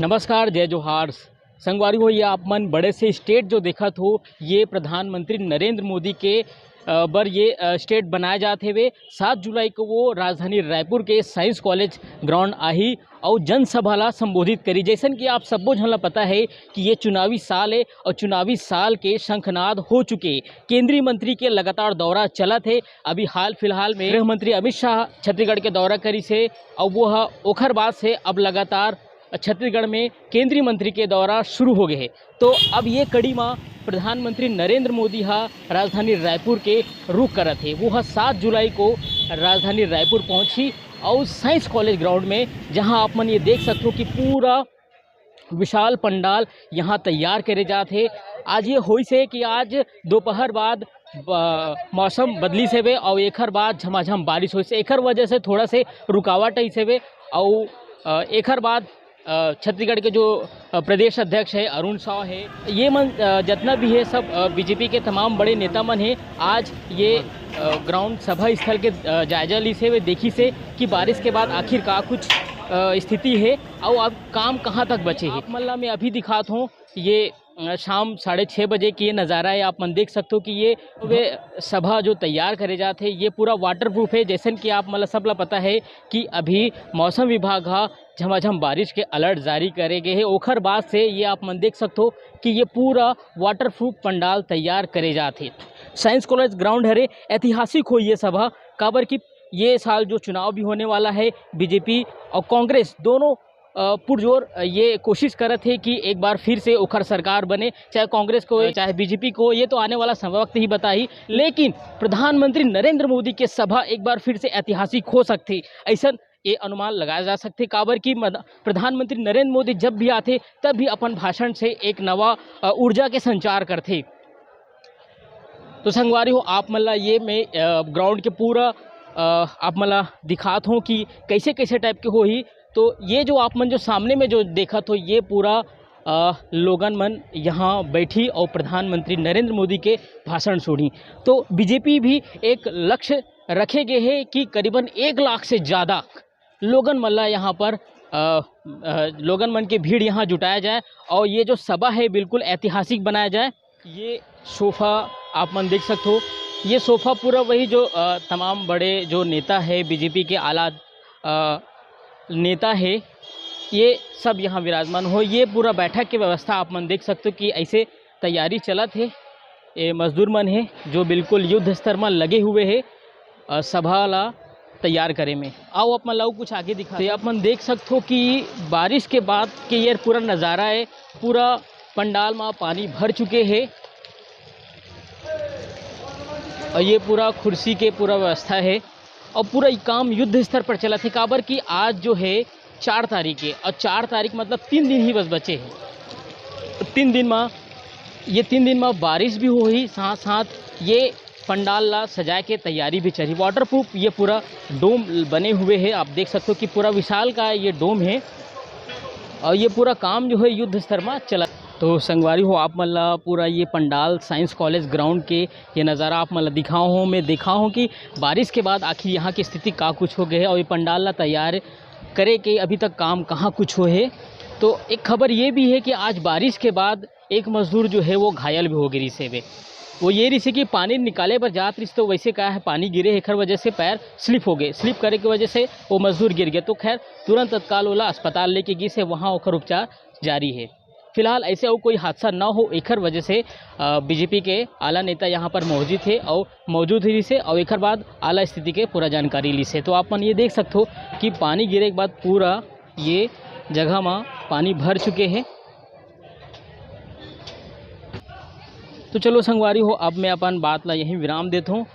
नमस्कार, जय जोहार। संगवारी हो, ये आप मन बड़े से स्टेट जो देखत हो, ये प्रधानमंत्री नरेंद्र मोदी के बर ये स्टेट बनाए जाते हुए 7 जुलाई को वो राजधानी रायपुर के साइंस कॉलेज ग्राउंड आही और जनसभा ला संबोधित करी। जैसन कि आप सबो झन ला पता है कि ये चुनावी साल है और चुनावी साल के शंखनाद हो चुके। केंद्रीय मंत्री के लगातार दौरा चलत है। अभी हाल फिलहाल में गृह मंत्री अमित शाह छत्तीसगढ़ के दौरा करी से और वो ओखर बाद से अब लगातार छत्तीसगढ़ में केंद्रीय मंत्री के दौरा शुरू हो गए हैं। तो अब ये कड़ी में प्रधानमंत्री नरेंद्र मोदी राजधानी रायपुर के रुख करत है। वो 7 जुलाई को राजधानी रायपुर पहुंची और साइंस कॉलेज ग्राउंड में, जहां आप मन ये देख सकते हो कि पूरा विशाल पंडाल यहाँ तैयार करे जाते। आज ये होई से कि आज दोपहर बाद मौसम बदली से वे और एकर बाद झमाझम बारिश होई से, एकर वजह से थोड़ा से रुकावट आई से वे और एकर बाद छत्तीसगढ़ के जो प्रदेश अध्यक्ष है अरुण साव है, ये मन जितना भी है सब बीजेपी के तमाम बड़े नेता मन है। आज ये ग्राउंड सभा स्थल के जायजा ली से वे देखी से कि बारिश के बाद आखिर का कुछ स्थिति है और अब काम कहाँ तक बचे हैं। मल्ला में अभी दिखाता हूँ, ये शाम 6:30 बजे की ये नज़ारा है। आप मन देख सकते हो कि ये वे सभा जो तैयार करे जाते हैं ये पूरा वाटर प्रूफ है। जैसे कि आप मतलब सबला पता है कि अभी मौसम विभाग झमाझम बारिश के अलर्ट जारी करे गए हैं। ओखर बाद से ये आप मन देख सकते हो कि ये पूरा वाटर प्रूफ पंडाल तैयार करे जाते। साइंस कॉलेज ग्राउंड हरे ऐतिहासिक हो ये सभा, काबर की ये साल जो चुनाव भी होने वाला है, बीजेपी और कांग्रेस दोनों पुरजोर ये कोशिश करत है कि एक बार फिर से ओखर सरकार बने, चाहे कांग्रेस को चाहे बीजेपी को। ये तो आने वाला समय वक्त ही बताई, लेकिन प्रधानमंत्री नरेंद्र मोदी के सभा एक बार फिर से ऐतिहासिक हो सकती, ऐसा ये अनुमान लगाया जा सकते। काबर की प्रधानमंत्री नरेंद्र मोदी जब भी आते तब भी अपन भाषण से एक नवा ऊर्जा के संचार करते। तो संगवारी हो, आप मला ये मैं ग्राउंड के पूरा आप मला दिखाता हूँ कि कैसे कैसे टाइप के हो ही। तो ये जो आप मन जो सामने में जो देखा तो ये पूरा लोगन मन यहाँ बैठी और प्रधानमंत्री नरेंद्र मोदी के भाषण सुनी। तो बीजेपी भी एक लक्ष्य रखे गए हैं कि करीबन 1 लाख से ज़्यादा लोगन मल्ला यहाँ पर लोगन मन के भीड़ यहाँ जुटाया जाए और ये जो सभा है बिल्कुल ऐतिहासिक बनाया जाए। ये सोफ़ा आप मन देख सकते हो, ये सोफ़ा पूरा वही जो तमाम बड़े जो नेता है बीजेपी के आला नेता है, ये सब यहाँ विराजमान हो। ये पूरा बैठक की व्यवस्था आप मन देख सकते हो कि ऐसे तैयारी चलत है। ये मजदूर मन है जो बिल्कुल युद्ध स्तर में लगे हुए है सभा ला तैयार करे में। आओ आप मन लाओ कुछ आगे दिखा। आप मन देख सकते हो कि बारिश के बाद के ये पूरा नज़ारा है, पूरा पंडाल में पानी भर चुके हैं और ये पूरा कुर्सी के पूरा व्यवस्था है और पूरा काम युद्ध स्तर पर चला थे। काबर की आज जो है 4 तारीख है और 4 तारीख मतलब 3 दिन ही बस बचे हैं। 3 दिन में बारिश भी हो ही, साथ साथ ये पंडाल ला सजाए के तैयारी भी चली। वाटर प्रूफ ये पूरा डोम बने हुए हैं, आप देख सकते हो कि पूरा विशाल का ये डोम है और ये पूरा काम जो है युद्ध स्तर में चला। तो संगवारी हो, आप मतलब पूरा ये पंडाल साइंस कॉलेज ग्राउंड के ये नज़ारा आप मतलब दिखाओ हूँ। मैं देखा हूँ कि बारिश के बाद आखिर यहाँ की स्थिति का कुछ हो गए है और ये पंडाल ला तैयार करे के अभी तक काम कहाँ कुछ हो है। तो एक खबर ये भी है कि आज बारिश के बाद एक मजदूर जो है वो घायल भी हो गई से वो ये रही से कि पानी निकाले पर जात रही तो वैसे क्या है पानी गिरे एकर वजह से पैर स्लिप हो गए, स्लिप करे की वजह से वो मजदूर गिर गए। तो खैर तुरंत तत्काल वाला अस्पताल लेके गई से वहाँ होकर उपचार जारी है। फिलहाल ऐसे और कोई हादसा ना हो एकर वजह से बीजेपी के आला नेता यहाँ पर मौजूद थे और मौजूद ही से और एकर बाद आला स्थिति के पूरा जानकारी ली से। तो आप मन ये देख सकते हो कि पानी गिरे के बाद पूरा ये जगह में पानी भर चुके हैं। तो चलो संगवारी हो, अब मैं अपन बात ला यहीं विराम देता हूँ।